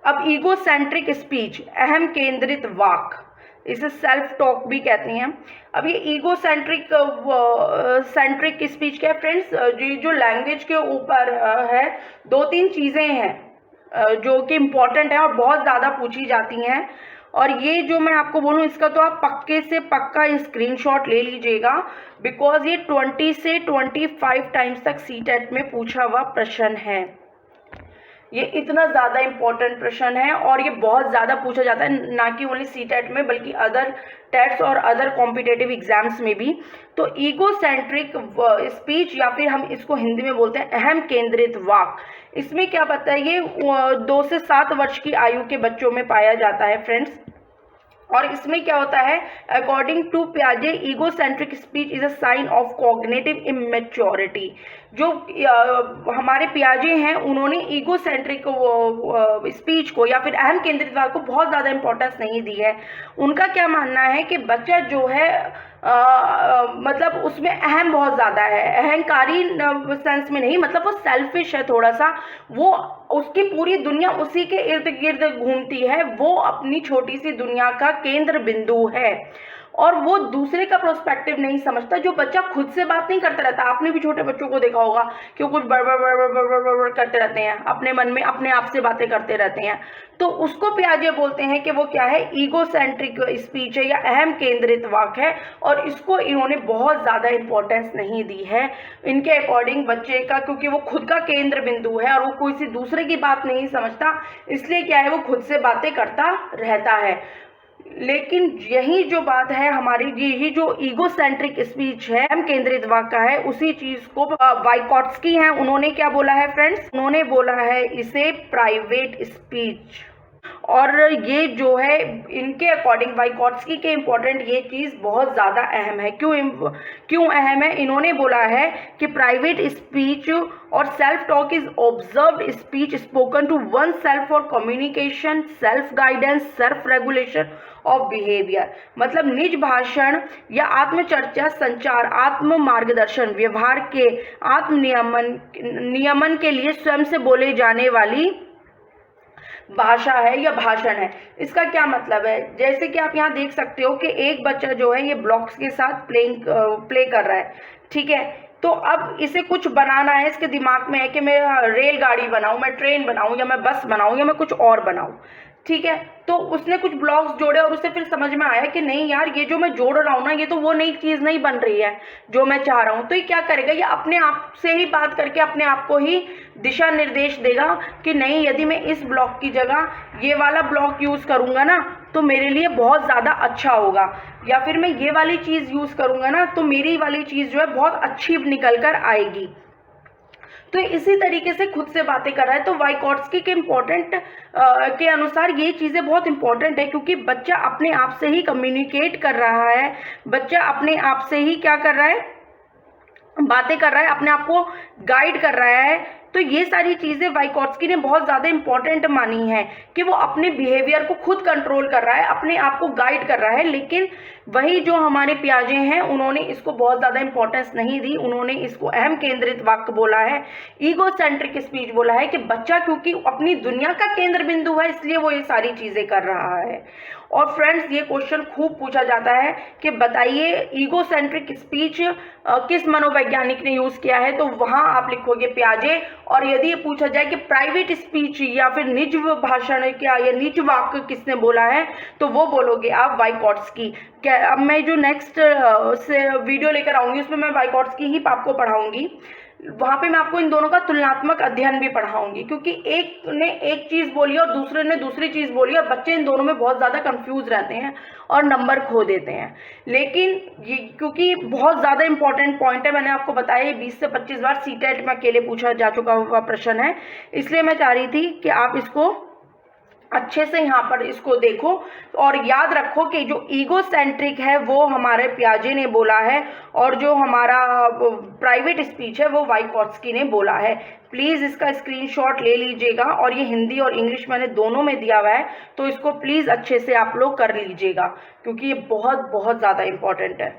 अब egocentric speech, अहम केंद्रित वाक, इसे सेल्फ टॉक भी कहते हैं। अब ये ईगोसेंट्रिक सेंट्रिक स्पीच क्या है फ्रेंड्स, जो लैंग्वेज के ऊपर है, 2-3 चीज़ें हैं जो कि इम्पॉर्टेंट है और बहुत ज़्यादा पूछी जाती हैं। और ये जो मैं आपको बोलूँ इसका तो आप पक्के से पक्का स्क्रीनशॉट ले लीजिएगा, बिकॉज ये 20 से 25 टाइम्स तक सीटेट में पूछा हुआ प्रश्न है। ये इतना ज़्यादा इम्पोर्टेंट प्रश्न है और ये बहुत ज़्यादा पूछा जाता है, ना कि ओनली सीटेट में बल्कि अदर टेट्स और अदर कॉम्पिटेटिव एग्जाम्स में भी। तो ईगोसेंट्रिक स्पीच, या फिर हम इसको हिंदी में बोलते हैं अहम केंद्रित वाक, इसमें क्या पता है, ये 2 से 7 वर्ष की आयु के बच्चों में पाया जाता है फ्रेंड्स। और इसमें क्या होता है, अकॉर्डिंग टू पियाजे egocentric speech is a sign of cognitive immaturity. जो हमारे पियाजे हैं उन्होंने ईगोसेंट्रिक स्पीच को या फिर अहम केंद्रित वाक को बहुत ज़्यादा इंपॉर्टेंस नहीं दी है। उनका क्या मानना है कि बच्चा जो है मतलब उसमें अहम बहुत ज़्यादा है, अहंकारी सेंस में नहीं, मतलब वो सेल्फिश है थोड़ा सा, वो उसकी पूरी दुनिया उसी के इर्द गिर्द घूमती है, वो अपनी छोटी सी दुनिया का केंद्र बिंदु है और वो दूसरे का प्रोस्पेक्टिव नहीं समझता। जो बच्चा खुद से बात नहीं करता रहता, आपने भी छोटे बच्चों को देखा होगा कि वो कुछ बड़ करते रहते हैं, अपने मन में अपने आप से बातें करते रहते हैं, तो उसको पियाजे बोलते हैं कि वो क्या है, ईगोसेंट्रिक स्पीच है या अहम केंद्रित वाक है। और इसको इन्होंने बहुत ज़्यादा इंपॉर्टेंस नहीं दी है इनके अकॉर्डिंग बच्चे का, क्योंकि वो खुद का केंद्र बिंदु है और वो कोई सी दूसरे की बात नहीं समझता, इसलिए क्या है वो खुद से बातें करता रहता है। लेकिन यही जो बात है हमारी, यही जो ईगोसेंट्रिक स्पीच है, अहम केंद्रित वाक का है, उसी चीज को वाइगॉट्स्की हैं, उन्होंने क्या बोला है फ्रेंड्स, उन्होंने बोला है इसे प्राइवेट स्पीच। और ये जो है इनके अकॉर्डिंग वाइगॉट्स्की के इम्पोर्टेंट ये चीज़ बहुत ज़्यादा अहम है। क्यों अहम है, इन्होंने बोला है कि प्राइवेट स्पीच और self talk is observed speech spoken to one self for communication, self guidance, self regulation of behaviour. मतलब निज भाषण या आत्मचर्चा, संचार, आत्म मार्गदर्शन, व्यवहार के आत्म नियमन के लिए स्वयं से बोले जाने वाली भाषा है या भाषण है। इसका क्या मतलब है, जैसे कि आप यहाँ देख सकते हो कि एक बच्चा जो है ये ब्लॉक्स के साथ प्ले कर रहा है, ठीक है। तो अब इसे कुछ बनाना है, इसके दिमाग में है कि मैं रेलगाड़ी बनाऊं, मैं ट्रेन बनाऊं, या मैं बस बनाऊं, या मैं कुछ और बनाऊं, ठीक है। तो उसने कुछ ब्लॉक्स जोड़े और उसे फिर समझ में आया कि नहीं यार, ये जो मैं जोड़ रहा हूँ ना, ये तो वो नई चीज़ नहीं बन रही है जो मैं चाह रहा हूँ। तो ये क्या करेगा, ये अपने आप से ही बात करके अपने आप को ही दिशा निर्देश देगा कि नहीं, यदि मैं इस ब्लॉक की जगह ये वाला ब्लॉक यूज़ करूँगा ना तो मेरे लिए बहुत ज़्यादा अच्छा होगा, या फिर मैं ये वाली चीज़ यूज़ करूँगा ना तो मेरी वाली चीज़ जो है बहुत अच्छी निकल कर आएगी। तो इसी तरीके से खुद से बातें कर रहा है। तो वाइगॉट्स्की के इम्पोर्टेंट के अनुसार ये चीज़ें बहुत इंपॉर्टेंट है, क्योंकि बच्चा अपने आप से ही कम्युनिकेट कर रहा है, बच्चा अपने आप से ही क्या कर रहा है, बातें कर रहा है, अपने आप को गाइड कर रहा है। तो ये सारी चीज़ें वाइगॉट्स्की ने बहुत ज़्यादा इंपॉर्टेंट मानी है कि वो अपने बिहेवियर को खुद कंट्रोल कर रहा है, अपने आप को गाइड कर रहा है। लेकिन वही जो हमारे पियाजे हैं उन्होंने इसको बहुत ज़्यादा इंपॉर्टेंस नहीं दी, उन्होंने इसको अहम केंद्रित वाक्य बोला है, ईगोसेंट्रिक स्पीच बोला है कि बच्चा क्योंकि अपनी दुनिया का केंद्र बिंदु है इसलिए वो ये सारी चीज़ें कर रहा है। और फ्रेंड्स ये क्वेश्चन खूब पूछा जाता है कि बताइए ईगोसेंट्रिक स्पीच किस मनोवैज्ञानिक ने यूज़ किया है, तो वहाँ आप लिखोगे पियाजे। और यदि ये पूछा जाए कि प्राइवेट स्पीच या फिर निज भाषण क्या या निज वाक्य किसने बोला है, तो वो बोलोगे आप वाइगॉट्स्की। अब मैं जो नेक्स्ट से वीडियो लेकर आऊँगी उसमें मैं वाइगॉट्स्की ही आपको पढ़ाऊँगी, वहाँ पे मैं आपको इन दोनों का तुलनात्मक अध्ययन भी पढ़ाऊंगी, क्योंकि एक ने एक चीज़ बोली और दूसरे ने दूसरी चीज़ बोली और बच्चे इन दोनों में बहुत ज़्यादा कंफ्यूज रहते हैं और नंबर खो देते हैं। लेकिन ये क्योंकि बहुत ज़्यादा इंपॉर्टेंट पॉइंट है, मैंने आपको बताया ये 20 से 25 बार सीटेट में अकेले पूछा जा चुका हुआ प्रश्न है, इसलिए मैं चाह रही थी कि आप इसको अच्छे से यहाँ पर इसको देखो और याद रखो कि जो ईगोसेंट्रिक है वो हमारे पियाजे ने बोला है और जो हमारा प्राइवेट स्पीच है वो वाइगॉट्स्की ने बोला है। प्लीज़ इसका स्क्रीनशॉट ले लीजिएगा, और ये हिंदी और इंग्लिश मैंने दोनों में दिया हुआ है, तो इसको प्लीज़ अच्छे से आप लोग कर लीजिएगा, क्योंकि ये बहुत बहुत ज़्यादा इम्पॉर्टेंट है।